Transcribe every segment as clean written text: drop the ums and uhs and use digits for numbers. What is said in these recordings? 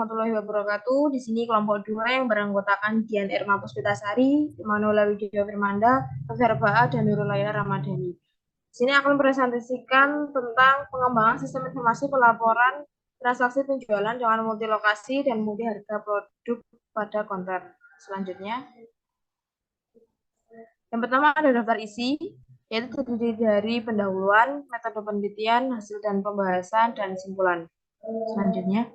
warahmatullahi wabarakatuh. Di sini kelompok 2 yang beranggotakan Dian Irma Puspitasari, Immanuel Widya Firmanda, Verba, dan Nurul Laila Ramadhani. Di sini akan presentasikan tentang pengembangan sistem informasi pelaporan transaksi penjualan dengan multilokasi dan multi harga produk pada konter. Selanjutnya, yang pertama ada daftar isi, yaitu terdiri dari pendahuluan, metode penelitian, hasil dan pembahasan, dan simpulan. Selanjutnya,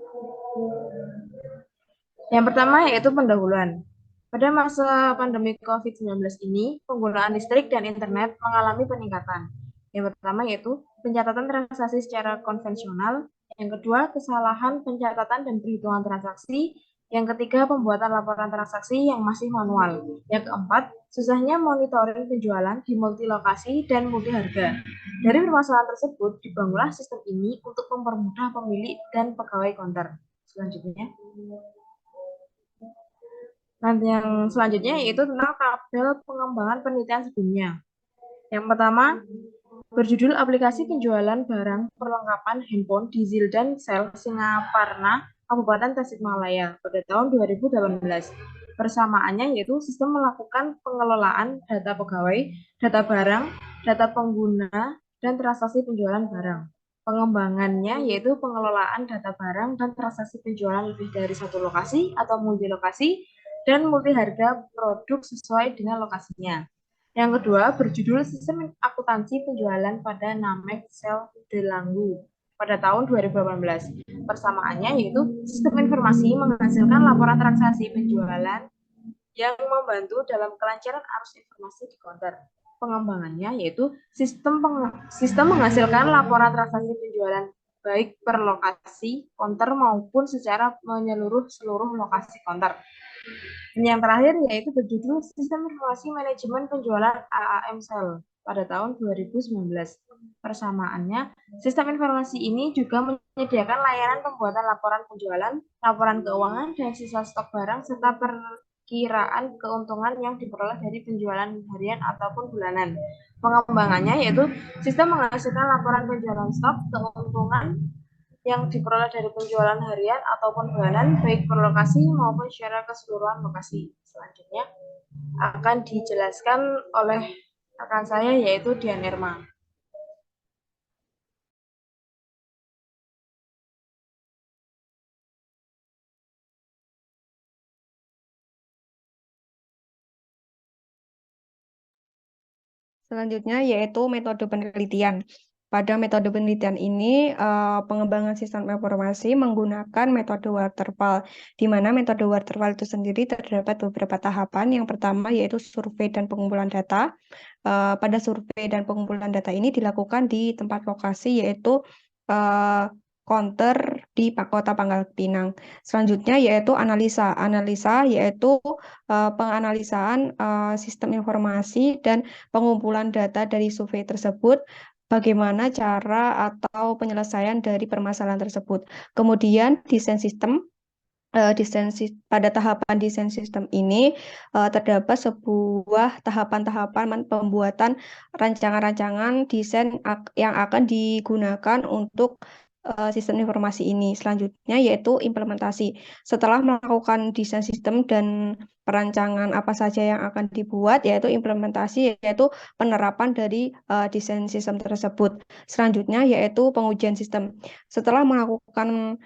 yang pertama yaitu pendahuluan. Pada masa pandemi COVID-19 ini, penggunaan listrik dan internet mengalami peningkatan. Yang pertama yaitu pencatatan transaksi secara konvensional. Yang kedua, kesalahan pencatatan dan perhitungan transaksi. Yang ketiga, pembuatan laporan transaksi yang masih manual. Yang keempat, susahnya monitoring penjualan di multi lokasi dan multi harga. Dari permasalahan tersebut, dibangunlah sistem ini untuk mempermudah pemilik dan pegawai konter. Selanjutnya, nanti yang selanjutnya yaitu tentang tabel pengembangan penelitian sebelumnya. Yang pertama, berjudul aplikasi penjualan barang perlengkapan handphone di Zildan Sel Singaparna, Kabupaten Tasikmalaya pada tahun 2018. Persamaannya yaitu sistem melakukan pengelolaan data pegawai, data barang, data pengguna, dan transaksi penjualan barang. Pengembangannya yaitu pengelolaan data barang dan transaksi penjualan lebih dari satu lokasi atau multi lokasi dan multi harga produk sesuai dengan lokasinya. Yang kedua, berjudul Sistem Akuntansi Penjualan pada Namek Sel Delanggu pada tahun 2018. Persamaannya yaitu sistem informasi menghasilkan laporan transaksi penjualan yang membantu dalam kelancaran arus informasi di konter. Pengembangannya yaitu sistem menghasilkan laporan transaksi penjualan baik per lokasi konter maupun secara menyeluruh seluruh lokasi konter. Dan yang terakhir yaitu berjudul Sistem Informasi Manajemen Penjualan AAM Sel pada tahun 2019. Persamaannya, sistem informasi ini juga menyediakan layanan pembuatan laporan penjualan, laporan keuangan, dan sisa stok barang, serta perkiraan keuntungan yang diperoleh dari penjualan harian ataupun bulanan. Pengembangannya yaitu sistem menghasilkan laporan penjualan stok, keuntungan, yang diperoleh dari penjualan harian ataupun bulanan, baik per lokasi maupun secara keseluruhan lokasi. Selanjutnya akan dijelaskan oleh rekan saya yaitu Dian Irma. Selanjutnya yaitu metode penelitian. Pada metode penelitian ini, pengembangan sistem informasi menggunakan metode waterfall, di mana metode waterfall itu sendiri terdapat beberapa tahapan. Yang pertama yaitu survei dan pengumpulan data. Pada survei dan pengumpulan data ini dilakukan di tempat lokasi yaitu konter di Kota Pangkal Pinang. Selanjutnya yaitu analisa. Analisa yaitu penganalisaan sistem informasi dan pengumpulan data dari survei tersebut, bagaimana cara atau penyelesaian dari permasalahan tersebut. Kemudian desain sistem. Pada tahapan desain sistem ini terdapat sebuah tahapan-tahapan pembuatan rancangan-rancangan desain yang akan digunakan untuk sistem informasi ini. Selanjutnya yaitu implementasi. Setelah melakukan desain sistem dan perancangan apa saja yang akan dibuat, yaitu implementasi, yaitu penerapan dari desain sistem tersebut. Selanjutnya yaitu pengujian sistem. Setelah melakukan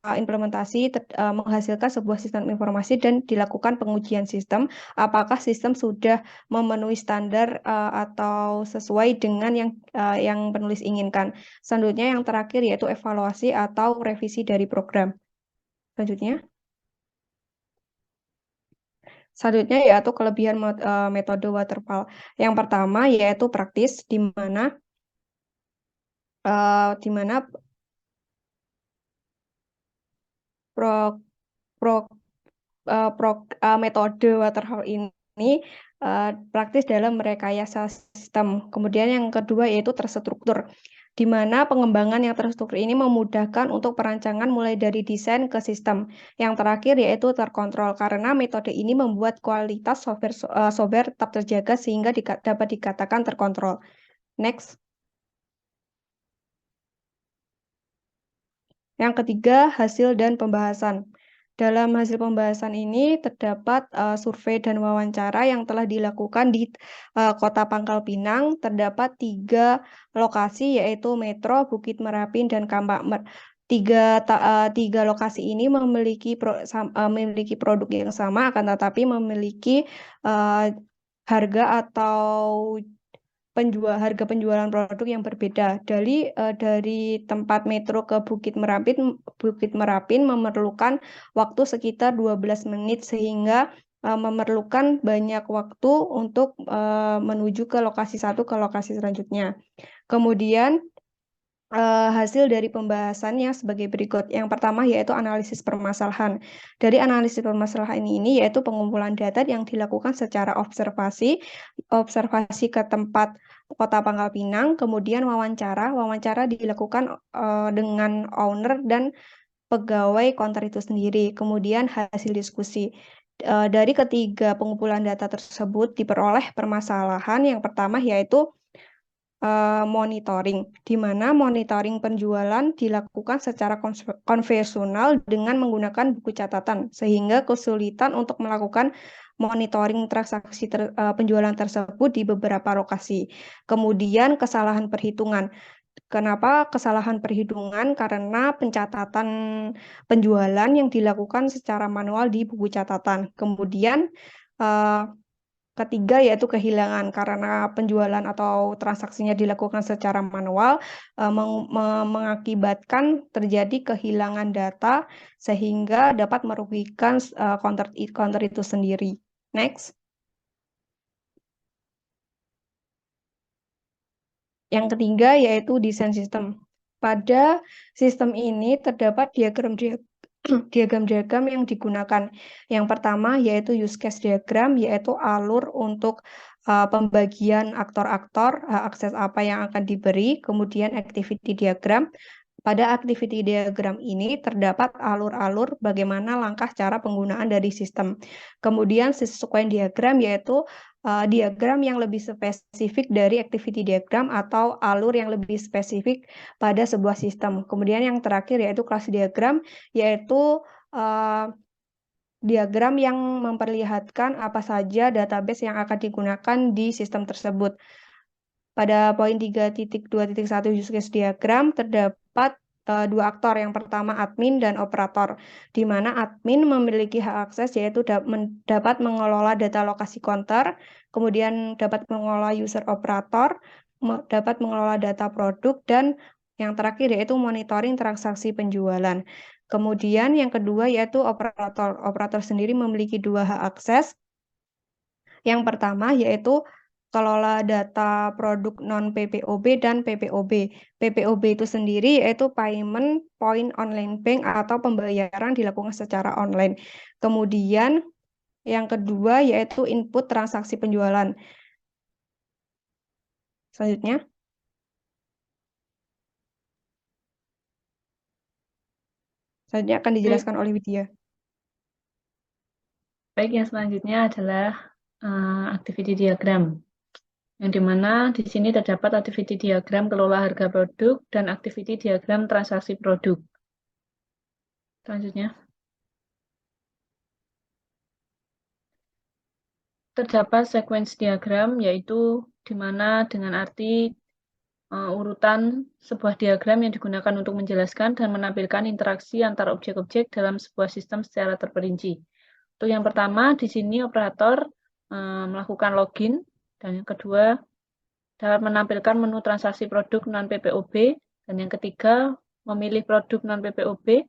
implementasi menghasilkan sebuah sistem informasi dan dilakukan pengujian sistem, apakah sistem sudah memenuhi standar atau sesuai dengan yang penulis inginkan. Selanjutnya yang terakhir yaitu evaluasi atau revisi dari program. Selanjutnya yaitu kelebihan metode waterfall. Yang pertama yaitu praktis, di mana metode waterfall ini praktis dalam merekayasa sistem. Kemudian yang kedua yaitu terstruktur, di mana pengembangan yang terstruktur ini memudahkan untuk perancangan mulai dari desain ke sistem. Yang terakhir yaitu terkontrol, karena metode ini membuat kualitas software tetap terjaga sehingga dapat dikatakan terkontrol. Next. Yang ketiga, hasil dan pembahasan. Dalam hasil pembahasan ini terdapat survei dan wawancara yang telah dilakukan di Kota Pangkal Pinang. Terdapat 3 lokasi, yaitu Metro, Bukit Merapin, dan Kampak. Tiga lokasi ini memiliki produk yang sama, akan tetapi memiliki harga atau harga penjualan produk yang berbeda. Dari tempat Metro ke Bukit Merapin memerlukan waktu sekitar 12 menit, sehingga memerlukan banyak waktu untuk menuju ke lokasi satu ke lokasi selanjutnya. Kemudian hasil dari pembahasannya sebagai berikut. Yang pertama yaitu analisis permasalahan. Dari analisis permasalahan ini yaitu pengumpulan data yang dilakukan secara observasi ke tempat Kota Pangkal Pinang, kemudian wawancara dilakukan dengan owner dan pegawai konter itu sendiri, kemudian hasil diskusi. Dari ketiga pengumpulan data tersebut diperoleh permasalahan yang pertama yaitu monitoring, di mana monitoring penjualan dilakukan secara konvensional dengan menggunakan buku catatan, sehingga kesulitan untuk melakukan monitoring transaksi penjualan tersebut di beberapa lokasi. Kemudian kesalahan perhitungan. Kenapa kesalahan perhitungan? Karena pencatatan penjualan yang dilakukan secara manual di buku catatan. Kemudian ketiga yaitu kehilangan, karena penjualan atau transaksinya dilakukan secara manual mengakibatkan terjadi kehilangan data sehingga dapat merugikan counter itu sendiri. Next. Yang ketiga yaitu desain sistem. Pada sistem ini terdapat diagram-diagram yang digunakan. Yang pertama yaitu use case diagram, yaitu alur untuk pembagian aktor-aktor, akses apa yang akan diberi, kemudian activity diagram. Pada activity diagram ini terdapat alur-alur bagaimana langkah cara penggunaan dari sistem. Kemudian sequence diagram yaitu diagram yang lebih spesifik dari activity diagram atau alur yang lebih spesifik pada sebuah sistem. Kemudian yang terakhir yaitu class diagram, yaitu diagram yang memperlihatkan apa saja database yang akan digunakan di sistem tersebut. Pada poin 3.2.1 use case diagram terdapat 2 aktor. Yang pertama admin dan operator, di mana admin memiliki hak akses yaitu dapat mengelola data lokasi counter, kemudian dapat mengelola user operator, dapat mengelola data produk, dan yang terakhir yaitu monitoring transaksi penjualan. Kemudian yang kedua yaitu operator. Operator sendiri memiliki 2 hak akses. Yang pertama yaitu kelola data produk non-PPOB dan PPOB. PPOB itu sendiri yaitu Payment Point Online Bank atau pembayaran dilakukan secara online. Kemudian yang kedua yaitu input transaksi penjualan. Selanjutnya. Selanjutnya akan dijelaskan oleh Widya. Baik, yang selanjutnya adalah activity diagram. Yang dimana di sini terdapat activity diagram kelola harga produk dan activity diagram transaksi produk. Selanjutnya. Terdapat sequence diagram, yaitu di mana dengan arti urutan sebuah diagram yang digunakan untuk menjelaskan dan menampilkan interaksi antar objek-objek dalam sebuah sistem secara terperinci. Untuk yang pertama, di sini operator melakukan login, dan yang kedua dapat menampilkan menu transaksi produk non-PPOB, dan yang ketiga memilih produk non-PPOB,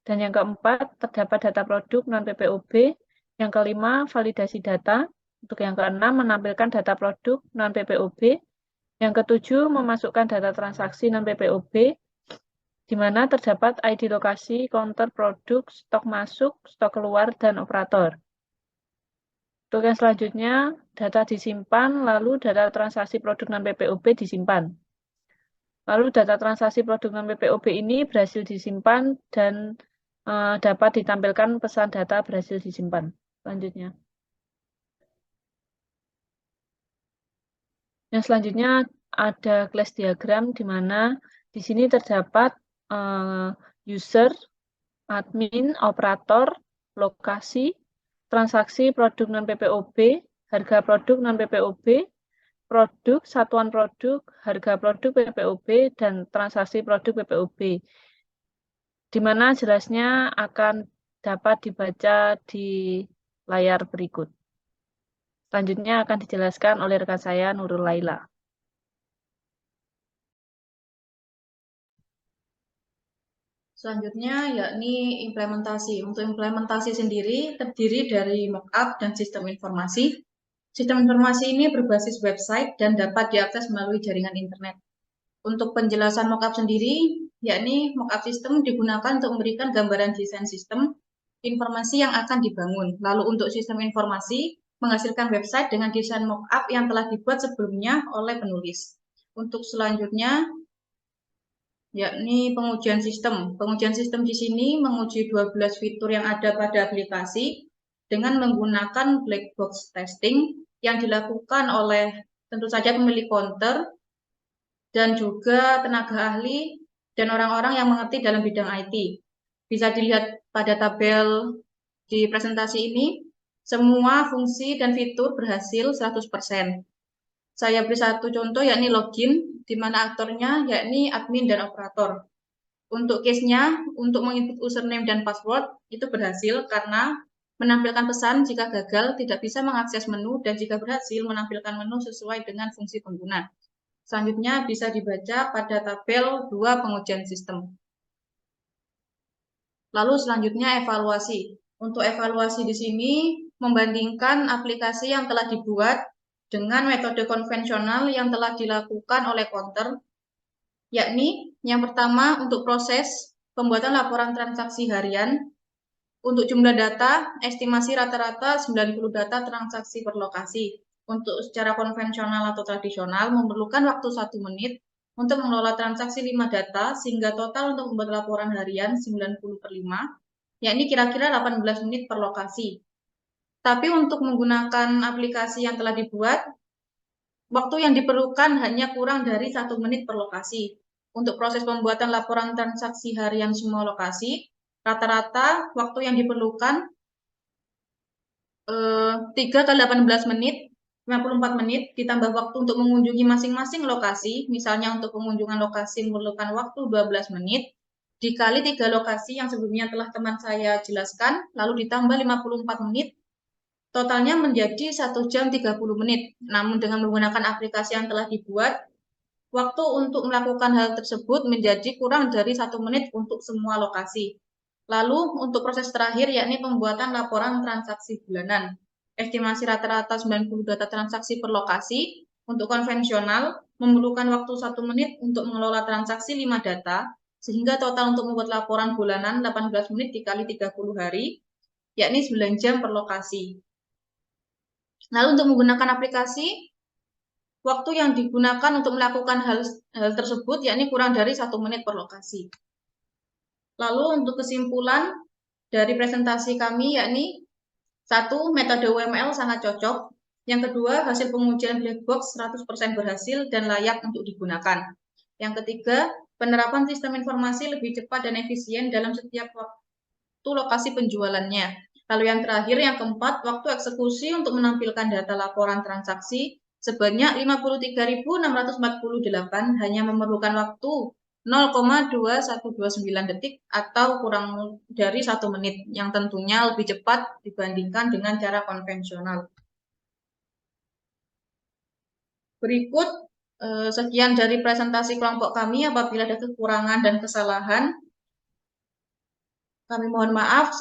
dan yang keempat terdapat data produk non-PPOB, yang kelima validasi data, untuk yang keenam menampilkan data produk non-PPOB, yang ketujuh memasukkan data transaksi non-PPOB, di mana terdapat ID lokasi, counter produk, stok masuk, stok keluar, dan operator. Untuk yang selanjutnya, data disimpan, lalu data transaksi produk non-PPOB disimpan. Lalu data transaksi produk non-PPOB ini berhasil disimpan dan dapat ditampilkan pesan data berhasil disimpan. Selanjutnya. Yang selanjutnya ada class diagram, di mana di sini terdapat user, admin, operator, lokasi, transaksi produk non-PPOB, harga produk non-PPOB, produk, satuan produk, harga produk PPOB, dan transaksi produk PPOB. Di mana jelasnya akan dapat dibaca di layar berikut. Selanjutnya akan dijelaskan oleh rekan saya, Nurul Laila. Selanjutnya yakni implementasi. Untuk implementasi sendiri terdiri dari mockup dan sistem informasi. Sistem informasi ini berbasis website dan dapat diakses melalui jaringan internet. Untuk penjelasan mockup sendiri, yakni mockup sistem digunakan untuk memberikan gambaran desain sistem informasi yang akan dibangun. Lalu untuk sistem informasi, menghasilkan website dengan desain mockup yang telah dibuat sebelumnya oleh penulis. Untuk selanjutnya, yakni pengujian sistem. Pengujian sistem di sini menguji 12 fitur yang ada pada aplikasi dengan menggunakan black box testing yang dilakukan oleh tentu saja pemilik konter dan juga tenaga ahli dan orang-orang yang mengerti dalam bidang IT. Bisa dilihat pada tabel di presentasi ini, semua fungsi dan fitur berhasil 100%. Saya beri satu contoh yakni login, di mana aktornya yakni admin dan operator. Untuk case-nya, untuk menginput username dan password itu berhasil karena menampilkan pesan jika gagal tidak bisa mengakses menu dan jika berhasil menampilkan menu sesuai dengan fungsi pengguna. Selanjutnya bisa dibaca pada tabel 2 pengujian sistem. Lalu selanjutnya evaluasi. Untuk evaluasi di sini membandingkan aplikasi yang telah dibuat dengan metode konvensional yang telah dilakukan oleh konter, yakni yang pertama untuk proses pembuatan laporan transaksi harian. Untuk jumlah data, estimasi rata-rata 90 data transaksi per lokasi. Untuk secara konvensional atau tradisional memerlukan waktu 1 menit untuk mengelola transaksi 5 data sehingga total untuk membuat laporan harian 90/5, yakni kira-kira 18 menit per lokasi. Tapi untuk menggunakan aplikasi yang telah dibuat, waktu yang diperlukan hanya kurang dari 1 menit per lokasi. Untuk proses pembuatan laporan transaksi harian semua lokasi, rata-rata waktu yang diperlukan 3 kali 18 menit, 54 menit, ditambah waktu untuk mengunjungi masing-masing lokasi, misalnya untuk pengunjungan lokasi memerlukan waktu 12 menit, dikali 3 lokasi yang sebelumnya telah teman saya jelaskan, lalu ditambah 54 menit, totalnya menjadi 1 jam 30 menit. Namun dengan menggunakan aplikasi yang telah dibuat, waktu untuk melakukan hal tersebut menjadi kurang dari 1 menit untuk semua lokasi. Lalu untuk proses terakhir yakni pembuatan laporan transaksi bulanan. Estimasi rata-rata 90 data transaksi per lokasi. Untuk konvensional memerlukan waktu 1 menit untuk mengelola transaksi 5 data, sehingga total untuk membuat laporan bulanan 18 menit dikali 30 hari, yakni 9 jam per lokasi. Lalu untuk menggunakan aplikasi, waktu yang digunakan untuk melakukan hal tersebut yakni kurang dari 1 menit per lokasi. Lalu untuk kesimpulan dari presentasi kami yakni 1. Metode UML sangat cocok. Yang kedua, hasil pengujian black box 100% berhasil dan layak untuk digunakan. Yang ketiga, penerapan sistem informasi lebih cepat dan efisien dalam setiap waktu lokasi penjualannya. Lalu yang terakhir, yang keempat, waktu eksekusi untuk menampilkan data laporan transaksi sebanyak 53.648 hanya memerlukan waktu 0,2129 detik atau kurang dari 1 menit, yang tentunya lebih cepat dibandingkan dengan cara konvensional. Berikut sekian dari presentasi kelompok kami. Apabila ada kekurangan dan kesalahan, kami mohon maaf.